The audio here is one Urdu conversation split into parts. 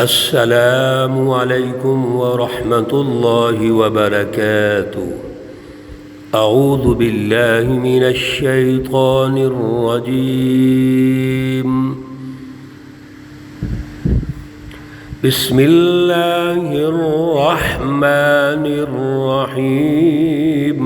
السلام علیکم ورحمۃ اللہ وبرکاتہ۔ اعوذ باللہ من الشیطان الرجیم۔ بسم اللہ الرحمن الرحیم۔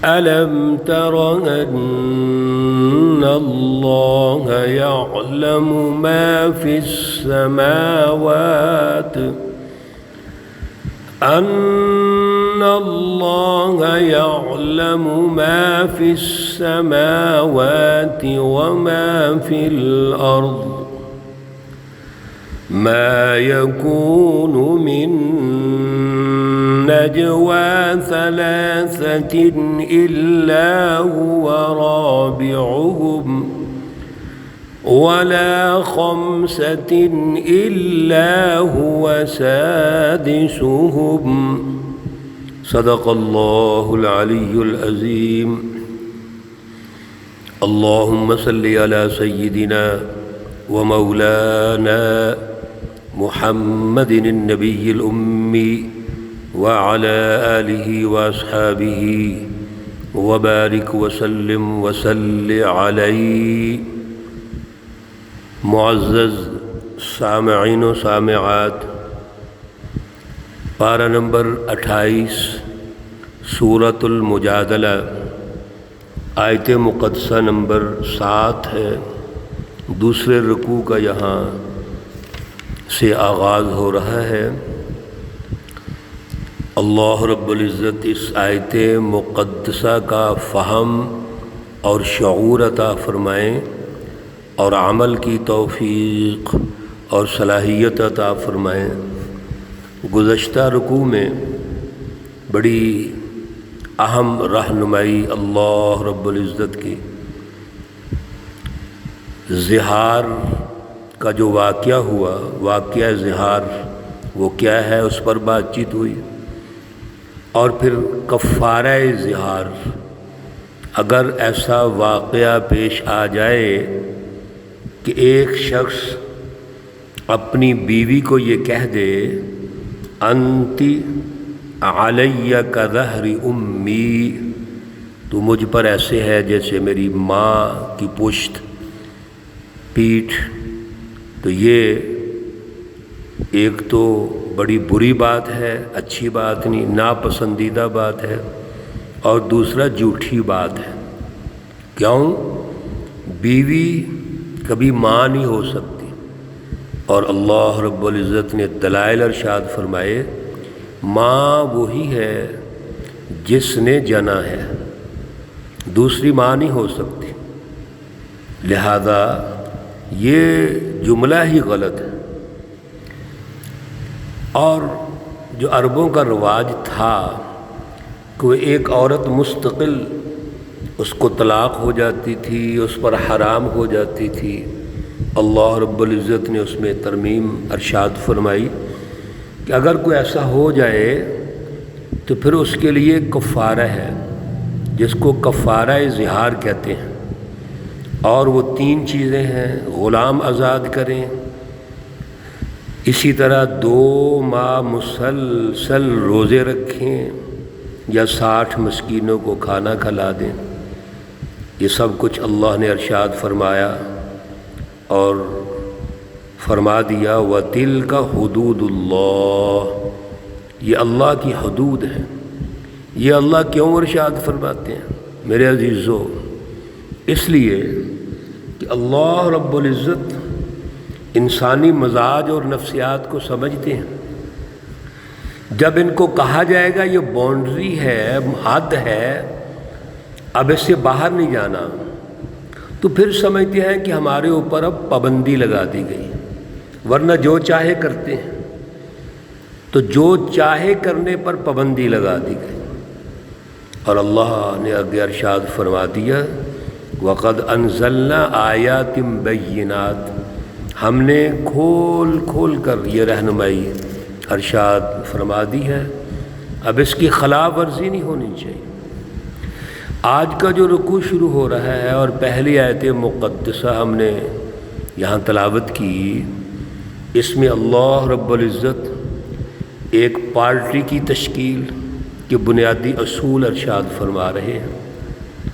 أَلَمْ تَرَ أَنَّ اللَّهَ يَعْلَمُ مَا فِي السَّمَاوَاتِ أَنَّ اللَّهَ يَعْلَمُ مَا فِي السَّمَاوَاتِ وَمَا فِي الْأَرْضِ مَا يَكُونُ مِن نجوى ثلاثة إلا هو رابعهم ولا خمسة إلا هو سادسهم صدق الله العلي العظيم۔ اللهم صل على سيدنا ومولانا محمد النبي الأمي وعلى آلہ واصحابہ وبارک وسلم وصل علیہ۔ معزز سامعین و سامعات، پارہ نمبر 28 سورۃ المجادلہ، آیت مقدسہ نمبر 7 ہے۔ دوسرے رکوع کا یہاں سے آغاز ہو رہا ہے۔ اللہ رب العزت اس آیت مقدسہ کا فہم اور شعور عطا فرمائیں اور عمل کی توفیق اور صلاحیت عطا فرمائیں۔ گزشتہ رکوع میں بڑی اہم رہنمائی اللہ رب العزت کی زہار کا جو واقعہ ہوا، واقعہ زہار وہ کیا ہے، اس پر بات چیت ہوئی، اور پھر کفارہ زہار، اگر ایسا واقعہ پیش آ جائے کہ ایک شخص اپنی بیوی کو یہ کہہ دے انتی علی کظہر امی، تو مجھ پر ایسے ہے جیسے میری ماں کی پشت پیٹھ، تو یہ ایک تو بڑی بری بات ہے، اچھی بات نہیں، ناپسندیدہ بات ہے، اور دوسرا جھوٹی بات ہے۔ کیوں؟ بیوی کبھی ماں نہیں ہو سکتی، اور اللہ رب العزت نے دلائل ارشاد فرمائے ماں وہی ہے جس نے جنا ہے، دوسری ماں نہیں ہو سکتی۔ لہذا یہ جملہ ہی غلط ہے۔ اور جو عربوں کا رواج تھا کہ ایک عورت مستقل اس کو طلاق ہو جاتی تھی، اس پر حرام ہو جاتی تھی، اللہ رب العزت نے اس میں ترمیم ارشاد فرمائی کہ اگر کوئی ایسا ہو جائے تو پھر اس کے لیے کفارہ ہے، جس کو کفارہ زہار کہتے ہیں، اور وہ 3 چیزیں ہیں: غلام آزاد کریں، اسی طرح 2 ماہ مسلسل روزے رکھیں، یا 60 مسکینوں کو کھانا کھلا دیں۔ یہ سب کچھ اللہ نے ارشاد فرمایا اور فرما دیا وَتِلْكَ حُدُودُ اللَّهِ، یہ اللہ کی حدود ہیں۔ یہ اللہ کیوں ارشاد فرماتے ہیں میرے عزیزو؟ اس لیے کہ اللہ رب العزت انسانی مزاج اور نفسیات کو سمجھتے ہیں۔ جب ان کو کہا جائے گا یہ باؤنڈری ہے، حد ہے، اب اس سے باہر نہیں جانا، تو پھر سمجھتے ہیں کہ ہمارے اوپر اب پابندی لگا دی گئی، ورنہ جو چاہے کرتے ہیں، تو جو چاہے کرنے پر پابندی لگا دی گئی۔ اور اللہ نے آگے ارشاد فرما دیا وَقَدْ أَنزَلْنَا آيَاتٍ بَيِّنَاتٍ، ہم نے کھول کھول کر یہ رہنمائی ارشاد فرما دی ہے، اب اس کی خلاف ورزی نہیں ہونی چاہیے۔ آج کا جو رکوع شروع ہو رہا ہے اور پہلی آیت مقدسہ ہم نے یہاں تلاوت کی، اس میں اللہ رب العزت ایک پارٹی کی تشکیل کے بنیادی اصول ارشاد فرما رہے ہیں۔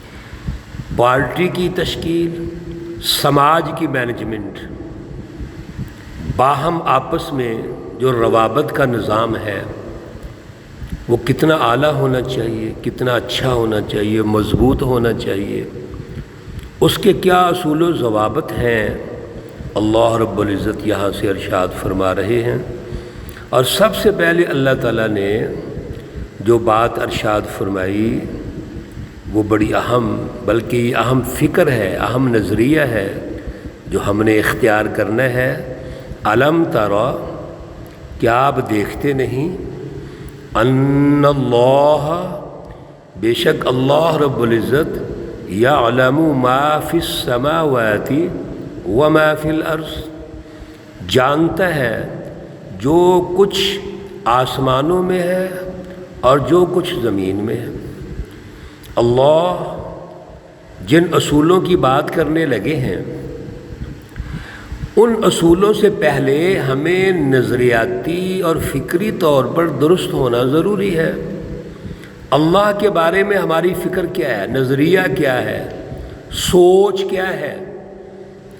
پارٹی کی تشکیل، سماج کی مینجمنٹ، باہم آپس میں جو روابط کا نظام ہے وہ کتنا اعلیٰ ہونا چاہیے، کتنا اچھا ہونا چاہیے، مضبوط ہونا چاہیے، اس کے کیا اصول و ضوابط ہیں، اللہ رب العزت یہاں سے ارشاد فرما رہے ہیں۔ اور سب سے پہلے اللہ تعالیٰ نے جو بات ارشاد فرمائی وہ بڑی اہم، بلکہ یہ اہم فکر ہے، اہم نظریہ ہے جو ہم نے اختیار کرنا ہے۔ الم ترى، کیا آپ دیکھتے نہیں، ان اللہ، بے شک اللہ رب العزت، یعلم ما فی السماوات وما فی الارض، جانتا ہے جو کچھ آسمانوں میں ہے اور جو کچھ زمین میں ہے۔ اللہ جن اصولوں کی بات کرنے لگے ہیں ان اصولوں سے پہلے ہمیں نظریاتی اور فکری طور پر درست ہونا ضروری ہے۔ اللہ کے بارے میں ہماری فکر کیا ہے، نظریہ کیا ہے، سوچ کیا ہے۔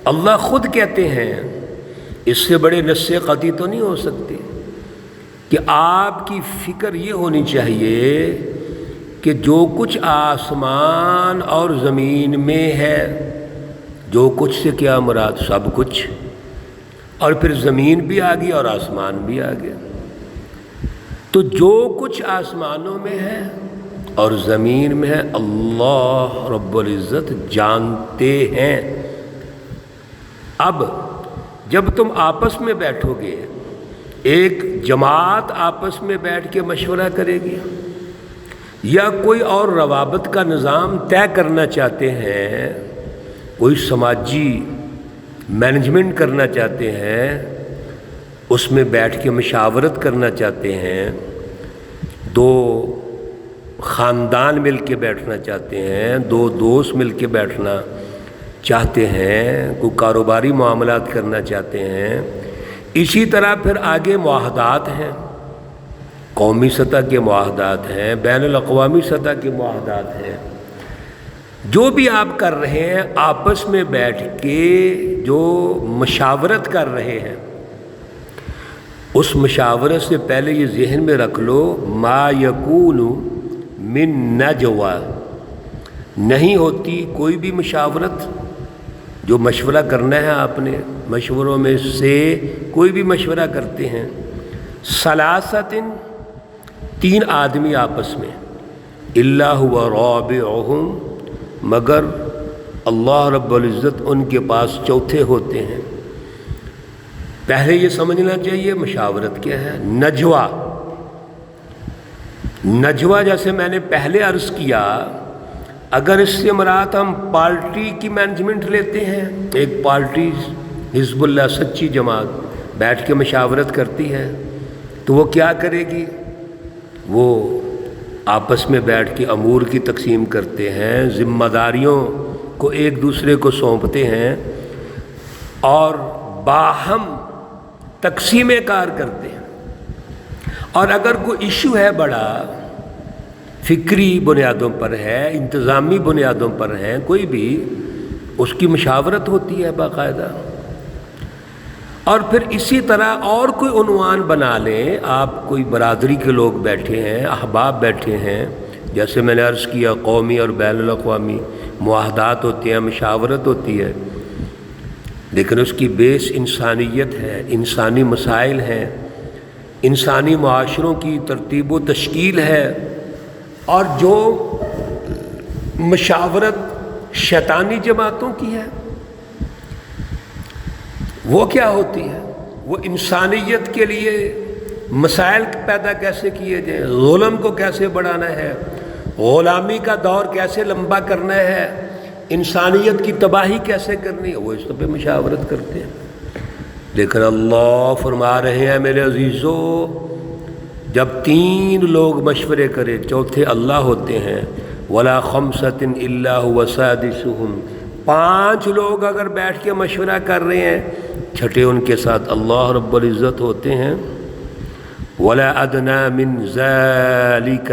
اللہ خود کہتے ہیں، اس سے بڑے نص قطعی تو نہیں ہو سکتے، کہ آپ کی فکر یہ ہونی چاہیے کہ جو کچھ آسمان اور زمین میں ہے، جو کچھ سے کیا مراد، سب کچھ، اور پھر زمین بھی آ گئی اور آسمان بھی آ گیا۔ تو جو کچھ آسمانوں میں ہے اور زمین میں ہے اللہ رب العزت جانتے ہیں۔ اب جب تم آپس میں بیٹھو گے، ایک جماعت آپس میں بیٹھ کے مشورہ کرے گی یا کوئی اور روابط کا نظام طے کرنا چاہتے ہیں، کوئی سماجی مینجمنٹ کرنا چاہتے ہیں، اس میں بیٹھ کے مشاورت کرنا چاہتے ہیں، دو خاندان مل کے بیٹھنا چاہتے ہیں، دو دوست مل کے بیٹھنا چاہتے ہیں، کوئی کاروباری معاملات کرنا چاہتے ہیں، اسی طرح پھر آگے معاہدات ہیں، قومی سطح کے معاہدات ہیں، بین الاقوامی سطح کے معاہدات ہیں۔ جو بھی آپ کر رہے ہیں آپس میں بیٹھ کے جو مشاورت کر رہے ہیں، اس مشاورت سے پہلے یہ ذہن میں رکھ لو، ما یکون من نجوا، نہیں ہوتی کوئی بھی مشاورت، جو مشورہ کرنا ہے آپ نے، مشوروں میں سے کوئی بھی مشورہ کرتے ہیں، ثلاثۃ، تین آدمی آپس میں، الا هو رابعهم، مگر اللہ رب العزت ان کے پاس چوتھے ہوتے ہیں۔ پہلے یہ سمجھنا چاہیے مشاورت کیا ہے۔ نجوا، نجوا جیسے میں نے پہلے عرض کیا، اگر اس سے مراد ہم پارٹی کی مینجمنٹ لیتے ہیں، ایک پارٹی حزب اللہ سچی جماعت بیٹھ کے مشاورت کرتی ہے، تو وہ کیا کرے گی، وہ آپس میں بیٹھ کے امور کی تقسیم کرتے ہیں، ذمہ داریوں کو ایک دوسرے کو سونپتے ہیں اور باہم تقسیم کار کرتے ہیں۔ اور اگر کوئی ایشو ہے بڑا، فکری بنیادوں پر ہے، انتظامی بنیادوں پر ہے، کوئی بھی، اس کی مشاورت ہوتی ہے باقاعدہ۔ اور پھر اسی طرح اور کوئی عنوان بنا لیں، آپ کوئی برادری کے لوگ بیٹھے ہیں، احباب بیٹھے ہیں، جیسے میں نے عرض کیا قومی اور بین الاقوامی معاہدات ہوتے ہیں، مشاورت ہوتی ہے، لیکن اس کی بیس انسانیت ہے، انسانی مسائل ہیں، انسانی معاشروں کی ترتیب و تشکیل ہے۔ اور جو مشاورت شیطانی جماعتوں کی ہے وہ کیا ہوتی ہے، وہ انسانیت کے لیے مسائل پیدا کیسے کیے جائیں، ظلم کو کیسے بڑھانا ہے، غلامی کا دور کیسے لمبا کرنا ہے، انسانیت کی تباہی کیسے کرنی ہے، وہ اس پہ مشاورت کرتے ہیں۔ لیکن اللہ فرما رہے ہیں میرے عزیزو، جب تین لوگ مشورے کرے، چوتھے اللہ ہوتے ہیں، وَلَا خَمْسَةٍ إِلَّا هُوَ سَادِسُهُمْ، 5 لوگ اگر بیٹھ کے مشورہ کر رہے ہیں، چھٹے ان کے ساتھ اللہ رب العزت ہوتے ہیں۔ ولا ادنی من ذالک،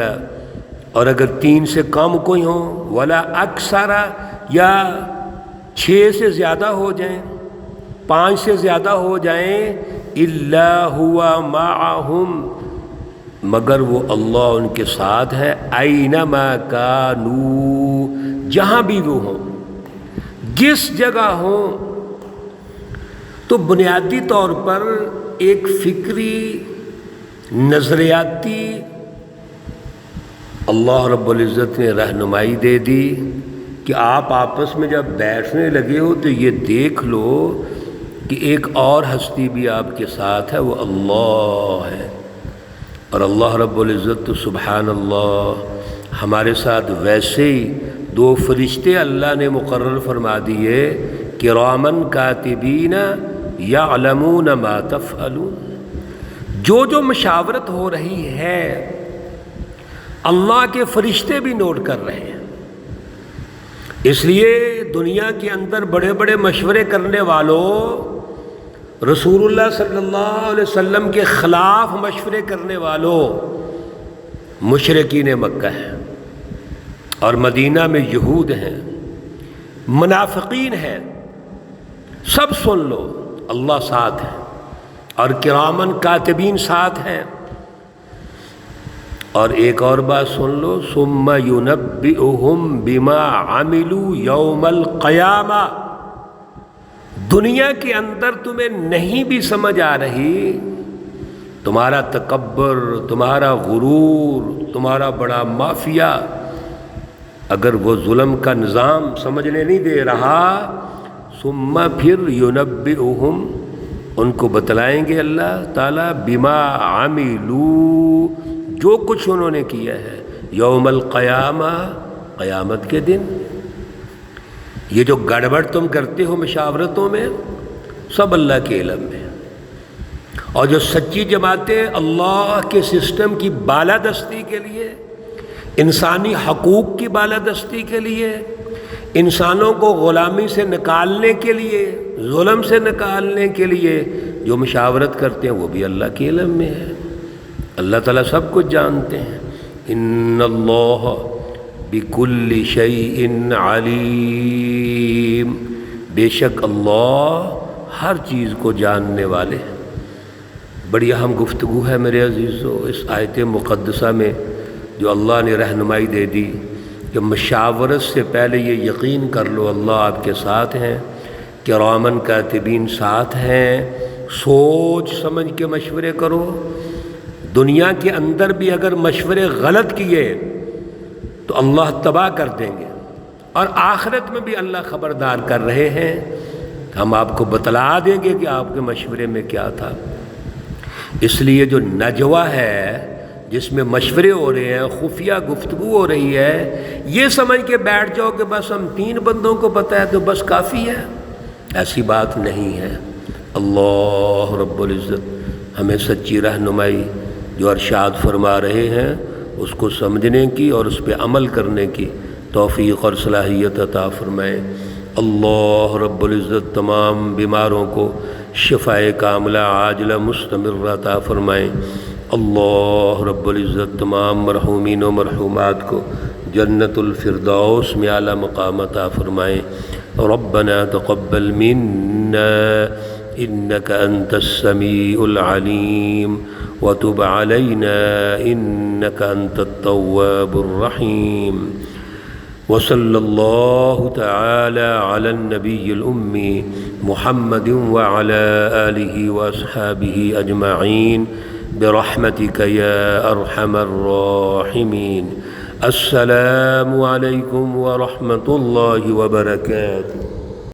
اور اگر 3 سے کم کوئی ہو، ولا اکثر، یا 6 سے زیادہ ہو جائیں، 5 سے زیادہ ہو جائیں، الا ہوا معہم، مگر وہ اللہ ان کے ساتھ ہے، اینما کانوا، جہاں بھی وہ ہوں، جس جگہ ہوں۔ تو بنیادی طور پر ایک فکری نظریاتی اللہ رب العزت نے رہنمائی دے دی کہ آپ آپس میں جب بیٹھنے لگے ہو تو یہ دیکھ لو کہ ایک اور ہستی بھی آپ کے ساتھ ہے، وہ اللہ ہے۔ اور اللہ رب العزت تو سبحان اللہ ہمارے ساتھ ویسے ہی 2 فرشتے اللہ نے مقرر فرما دیے، کرامن کاتبین یعلمون ما تفعلون۔ جو مشاورت ہو رہی ہے اللہ کے فرشتے بھی نوٹ کر رہے ہیں۔ اس لیے دنیا کے اندر بڑے بڑے مشورے کرنے والوں، رسول اللہ صلی اللہ علیہ وسلم کے خلاف مشورے کرنے والوں مشرکین مکہ ہیں، اور مدینہ میں یہود ہیں، منافقین ہیں، سب سن لو اللہ ساتھ ہے، اور کرامن کاتبین ساتھ ہیں۔ اور ایک اور بات سن لو، ثم ينبئهم بما عملوا یوم القیامہ۔ دنیا کے اندر تمہیں نہیں بھی سمجھ آ رہی، تمہارا تکبر، تمہارا غرور، تمہارا بڑا مافیا، اگر وہ ظلم کا نظام سمجھنے نہیں دے رہا، ثم پھر ينبئهم، ان کو بتلائیں گے اللہ تعالیٰ، بما عملوا، جو کچھ انہوں نے کیا ہے، یوم القیامہ، قیامت کے دن۔ یہ جو گڑبڑ تم کرتے ہو مشاورتوں میں، سب اللہ کے علم میں، اور جو سچی جماعتیں اللہ کے سسٹم کی بالادستی کے لیے، انسانی حقوق کی بالادستی کے لیے، انسانوں کو غلامی سے نکالنے کے لیے، ظلم سے نکالنے کے لیے جو مشاورت کرتے ہیں، وہ بھی اللہ کے علم میں ہے۔ اللہ تعالیٰ سب کچھ جانتے ہیں۔ ان اللہ بکل شیء علیم، بے شک اللہ ہر چیز کو جاننے والے ہیں۔ بڑی اہم گفتگو ہے میرے عزیزو اس آیت مقدسہ میں، جو اللہ نے رہنمائی دے دی کہ مشاورت سے پہلے یہ یقین کر لو اللہ آپ کے ساتھ ہیں، کرامن کاتبین ساتھ ہیں، سوچ سمجھ کے مشورے کرو۔ دنیا کے اندر بھی اگر مشورے غلط کیے تو اللہ تباہ کر دیں گے، اور آخرت میں بھی اللہ خبردار کر رہے ہیں، ہم آپ کو بتلا دیں گے کہ آپ کے مشورے میں کیا تھا۔ اس لیے جو نجوہ ہے، جس میں مشورے ہو رہے ہیں، خفیہ گفتگو ہو رہی ہے، یہ سمجھ کے بیٹھ جاؤ کہ بس ہم 3 بندوں کو پتہ ہے تو بس کافی ہے، ایسی بات نہیں ہے۔ اللہ رب العزت ہمیں سچی رہنمائی جو ارشاد فرما رہے ہیں اس کو سمجھنے کی اور اس پہ عمل کرنے کی توفیق اور صلاحیت عطا فرمائے۔ اللہ رب العزت تمام بیماروں کو شفاء کاملہ عاجلہ مستمرہ عطا فرمائے۔ اللہ رب العزت تمام مرحومین و مرحومات کو جنت الفردوس میں اعلیٰ مقام عطا فرمائے۔ ربنا تقبل منا انك انت السميع العليم وتب علينا انك انت التواب الرحيم، وصلى الله تعالى على النبي الأمي محمد وعلى آله وأصحابه أجمعين برحمتك يا أرحم الراحمين۔ السلام عليكم ورحمة الله وبركاته۔